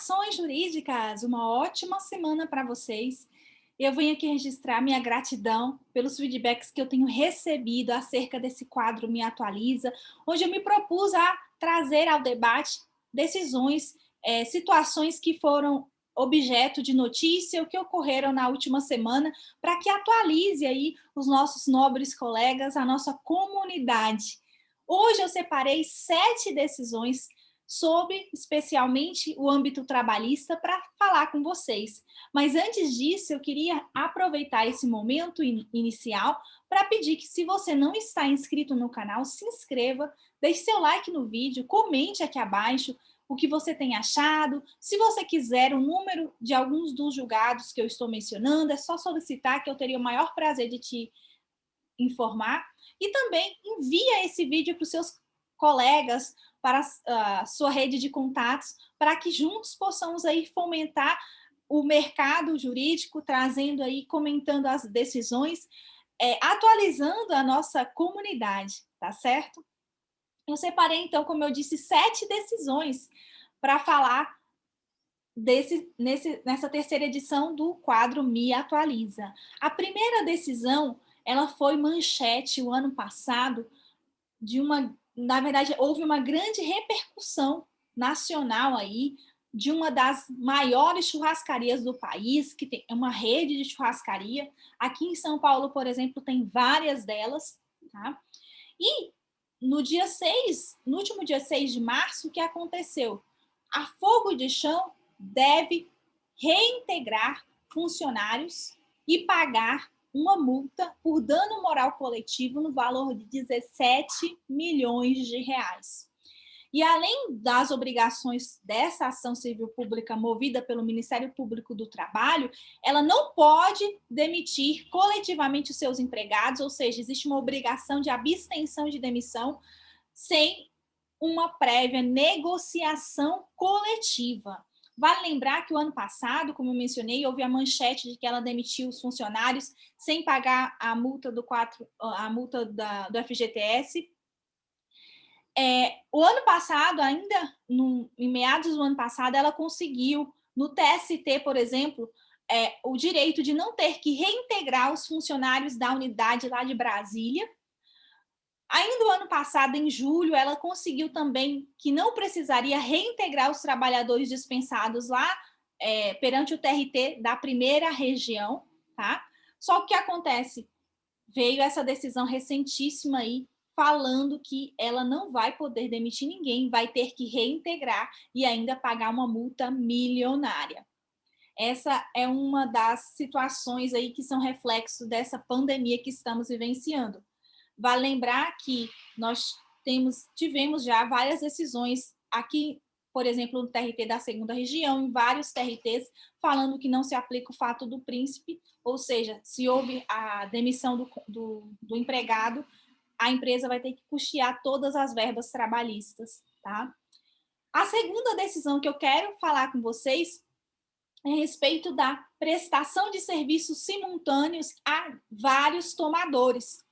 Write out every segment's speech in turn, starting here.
Saudações jurídicas! Uma ótima semana para vocês. Eu venho aqui registrar minha gratidão pelos feedbacks que eu tenho recebido acerca desse quadro Me Atualiza, onde eu me propus a trazer ao debate decisões, situações que foram objeto de notícia ou que ocorreram na última semana, para que atualize aí os nossos nobres colegas, a nossa comunidade. Hoje eu separei 7 decisões sobre especialmente o âmbito trabalhista para falar com vocês. Mas antes disso, eu queria aproveitar esse momento inicial para pedir que, se você não está inscrito no canal, se inscreva, deixe seu like no vídeo, comente aqui abaixo o que você tem achado. Se você quiser o número de alguns dos julgados que eu estou mencionando, é só solicitar que eu teria o maior prazer de te informar. E também envia esse vídeo para os seus colegas, para a sua rede de contatos, para que juntos possamos aí fomentar o mercado jurídico, trazendo aí, comentando as decisões, atualizando a nossa comunidade, tá certo? Eu separei, então, como eu disse, 7 decisões para falar nessa terceira edição do quadro Me Atualiza. A primeira decisão, ela foi manchete o ano passado na verdade, houve uma grande repercussão nacional aí de uma das maiores churrascarias do país, que tem uma rede de churrascaria. Aqui em São Paulo, por exemplo, tem várias delas, tá? E no último dia 6 de março, o que aconteceu? A Fogo de Chão deve reintegrar funcionários e pagar uma multa por dano moral coletivo no valor de 17 milhões de reais. E além das obrigações dessa ação civil pública movida pelo Ministério Público do Trabalho, ela não pode demitir coletivamente os seus empregados, ou seja, existe uma obrigação de abstenção de demissão sem uma prévia negociação coletiva. Vale lembrar que o ano passado, como eu mencionei, houve a manchete de que ela demitiu os funcionários sem pagar a multa do FGTS. O ano passado, ainda em meados do ano passado, ela conseguiu, no TST, por exemplo, o direito de não ter que reintegrar os funcionários da unidade lá de Brasília. Ainda o ano passado, em julho, ela conseguiu também que não precisaria reintegrar os trabalhadores dispensados lá perante o TRT da primeira região, tá? Só que o que acontece? Veio essa decisão recentíssima aí, falando que ela não vai poder demitir ninguém, vai ter que reintegrar e ainda pagar uma multa milionária. Essa é uma das situações aí que são reflexo dessa pandemia que estamos vivenciando. Vale lembrar que nós tivemos já várias decisões aqui, por exemplo, no TRT da segunda região, em vários TRTs, falando que não se aplica o fato do príncipe, ou seja, se houve a demissão do empregado, a empresa vai ter que custear todas as verbas trabalhistas, tá? A segunda decisão que eu quero falar com vocês é a respeito da prestação de serviços simultâneos a vários tomadores.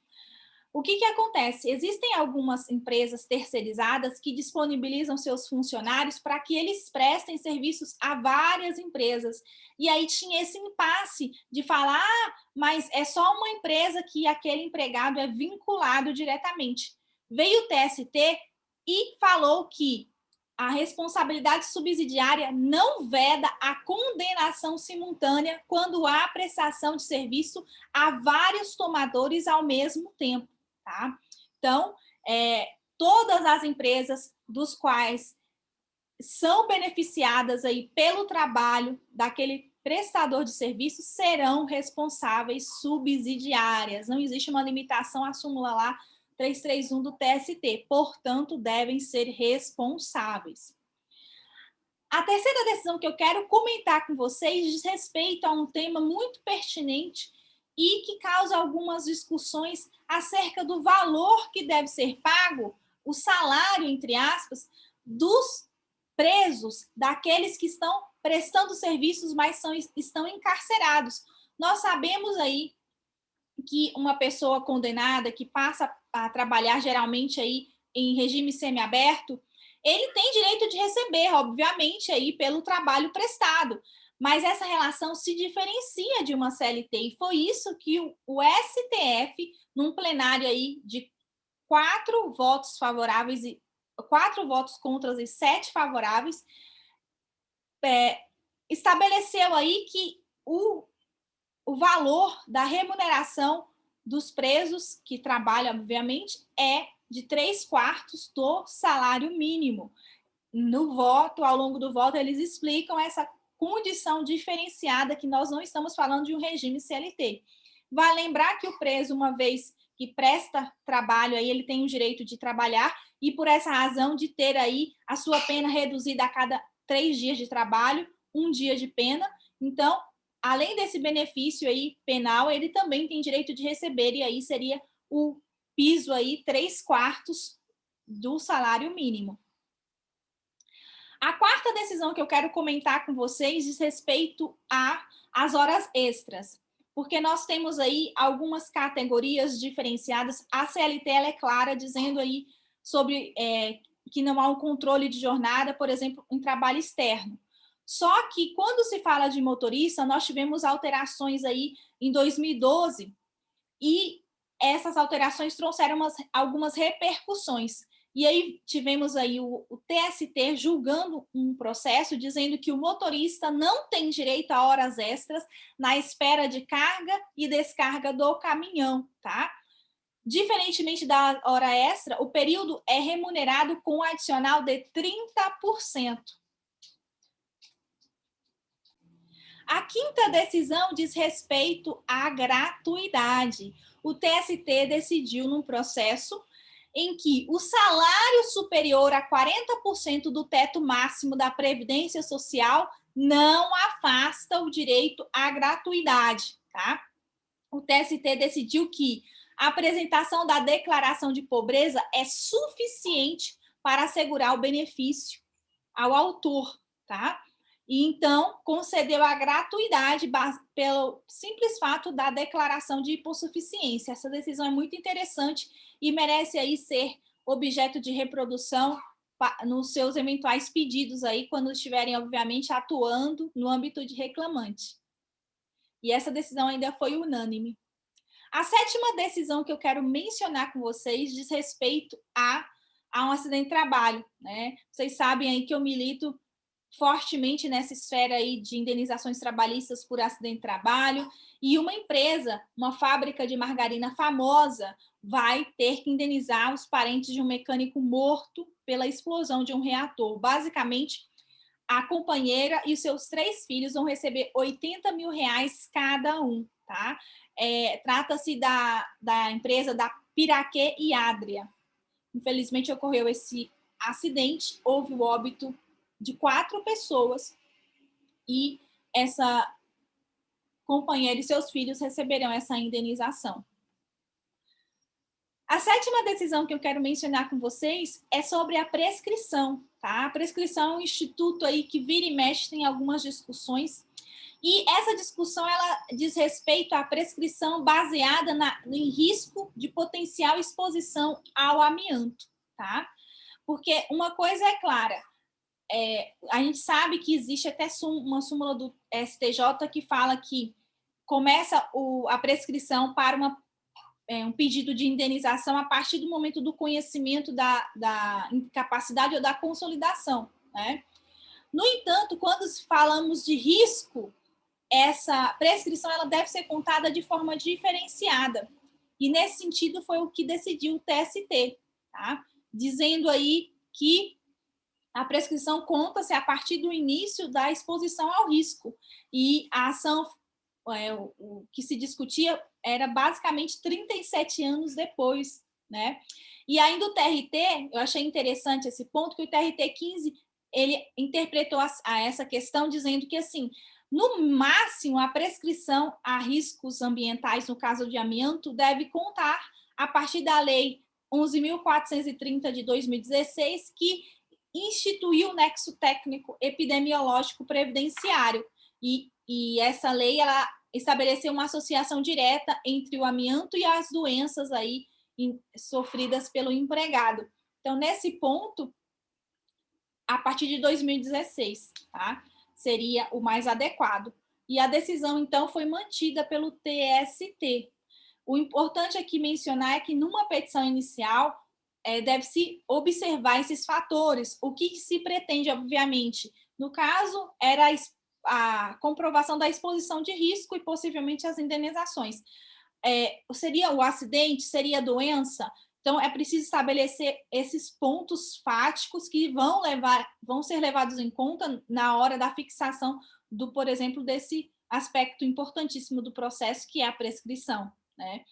O que acontece? Existem algumas empresas terceirizadas que disponibilizam seus funcionários para que eles prestem serviços a várias empresas. E aí tinha esse impasse de falar, mas é só uma empresa que aquele empregado é vinculado diretamente. Veio o TST e falou que a responsabilidade subsidiária não veda a condenação simultânea quando há prestação de serviço a vários tomadores ao mesmo tempo. Tá? Então, todas as empresas dos quais são beneficiadas aí pelo trabalho daquele prestador de serviço serão responsáveis subsidiárias. Não existe uma limitação à súmula lá 331 do TST, portanto, devem ser responsáveis. A terceira decisão que eu quero comentar com vocês diz respeito a um tema muito pertinente e que causa algumas discussões acerca do valor que deve ser pago, o salário, entre aspas, dos presos, daqueles que estão prestando serviços, mas estão encarcerados. Nós sabemos aí que uma pessoa condenada que passa a trabalhar geralmente aí em regime semiaberto, ele tem direito de receber, obviamente, aí pelo trabalho prestado. Mas essa relação se diferencia de uma CLT, e foi isso que o STF, num plenário aí de 4 votos favoráveis e 4 votos contra e 7 favoráveis, estabeleceu aí que o valor da remuneração dos presos que trabalham, obviamente, é de 3/4 do salário mínimo. No voto, ao longo do voto, eles explicam essa condição diferenciada, que nós não estamos falando de um regime CLT. Vai lembrar que o preso, uma vez que presta trabalho, aí ele tem o direito de trabalhar, e por essa razão de ter aí a sua pena reduzida a cada 3 dias de trabalho, 1 dia de pena. Então, além desse benefício aí penal, ele também tem direito de receber, e aí seria o piso aí 3/4 do salário mínimo. A quarta decisão que eu quero comentar com vocês diz respeito às horas extras, porque nós temos aí algumas categorias diferenciadas. A CLT ela é clara, dizendo aí sobre que não há um controle de jornada, por exemplo, em trabalho externo. Só que quando se fala de motorista, nós tivemos alterações aí em 2012 e essas alterações trouxeram algumas repercussões. E aí tivemos aí o TST julgando um processo dizendo que o motorista não tem direito a horas extras na espera de carga e descarga do caminhão, tá? Diferentemente da hora extra, o período é remunerado com um adicional de 30%. A quinta decisão diz respeito à gratuidade. O TST decidiu num processo em que o salário superior a 40% do teto máximo da Previdência Social não afasta o direito à gratuidade, tá? O TST decidiu que a apresentação da declaração de pobreza é suficiente para assegurar o benefício ao autor, tá? E então concedeu a gratuidade pelo simples fato da declaração de hipossuficiência. Essa decisão é muito interessante e merece aí ser objeto de reprodução nos seus eventuais pedidos aí, quando estiverem, obviamente, atuando no âmbito de reclamante. E essa decisão ainda foi unânime. A sétima decisão que eu quero mencionar com vocês diz respeito a um acidente de trabalho, né? Vocês sabem aí que eu milito fortemente nessa esfera aí de indenizações trabalhistas por acidente de trabalho, e uma empresa, uma fábrica de margarina famosa, vai ter que indenizar os parentes de um mecânico morto pela explosão de um reator. Basicamente, a companheira e os seus 3 filhos vão receber R$80 mil cada um, tá? Trata-se da empresa da Piraquê e Adria. Infelizmente, ocorreu esse acidente, houve o óbito de 4 pessoas e essa companheira e seus filhos receberão essa indenização. A sétima decisão que eu quero mencionar com vocês é sobre a prescrição, tá? A prescrição é um instituto aí que vira e mexe, tem algumas discussões, e essa discussão ela diz respeito à prescrição baseada em risco de potencial exposição ao amianto, tá? Porque uma coisa é clara, a gente sabe que existe até uma súmula do STJ que fala que começa a prescrição para um pedido de indenização a partir do momento do conhecimento da incapacidade ou da consolidação, né? No entanto, quando falamos de risco, essa prescrição ela deve ser contada de forma diferenciada. E, nesse sentido, foi o que decidiu o TST, tá? Dizendo aí que a prescrição conta-se a partir do início da exposição ao risco. E a ação, o que se discutia era basicamente 37 anos depois, né? E ainda o TRT, eu achei interessante esse ponto, que o TRT 15, ele interpretou essa questão dizendo que, assim, no máximo, a prescrição a riscos ambientais, no caso de amianto, deve contar a partir da Lei 11.430 de 2016, que instituiu o nexo técnico epidemiológico previdenciário. E essa lei ela estabeleceu uma associação direta entre o amianto e as doenças aí sofridas pelo empregado. Então, nesse ponto, a partir de 2016, tá? Seria o mais adequado. E a decisão, então, foi mantida pelo TST. O importante aqui mencionar é que numa petição inicial deve-se observar esses fatores. O que se pretende, obviamente? No caso, era a comprovação da exposição de risco e possivelmente as indenizações. Seria o acidente? Seria a doença? Então, é preciso estabelecer esses pontos fáticos que vão ser levados em conta na hora da fixação do, por exemplo, desse aspecto importantíssimo do processo, que é a prescrição, né?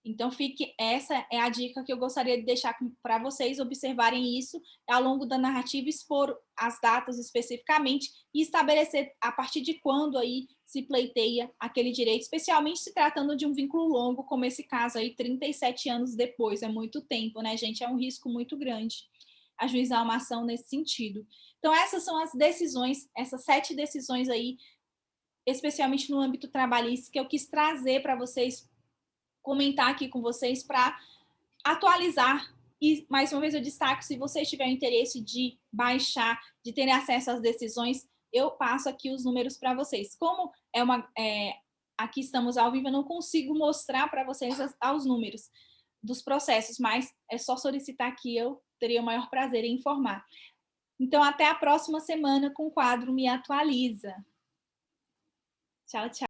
Então, essa é a dica que eu gostaria de deixar para vocês observarem isso ao longo da narrativa, expor as datas especificamente e estabelecer a partir de quando aí se pleiteia aquele direito, especialmente se tratando de um vínculo longo, como esse caso aí, 37 anos depois, é muito tempo, né, gente? É um risco muito grande ajuizar uma ação nesse sentido. Então, essas são as decisões, essas 7 decisões aí, especialmente no âmbito trabalhista, que eu quis trazer para vocês, comentar aqui com vocês para atualizar. E, mais uma vez, eu destaco, se vocês tiverem interesse de baixar, de terem acesso às decisões, eu passo aqui os números para vocês. Como aqui estamos ao vivo, eu não consigo mostrar para vocês os números dos processos, mas é só solicitar que eu teria o maior prazer em informar. Então, até a próxima semana com o quadro Me Atualiza. Tchau, tchau.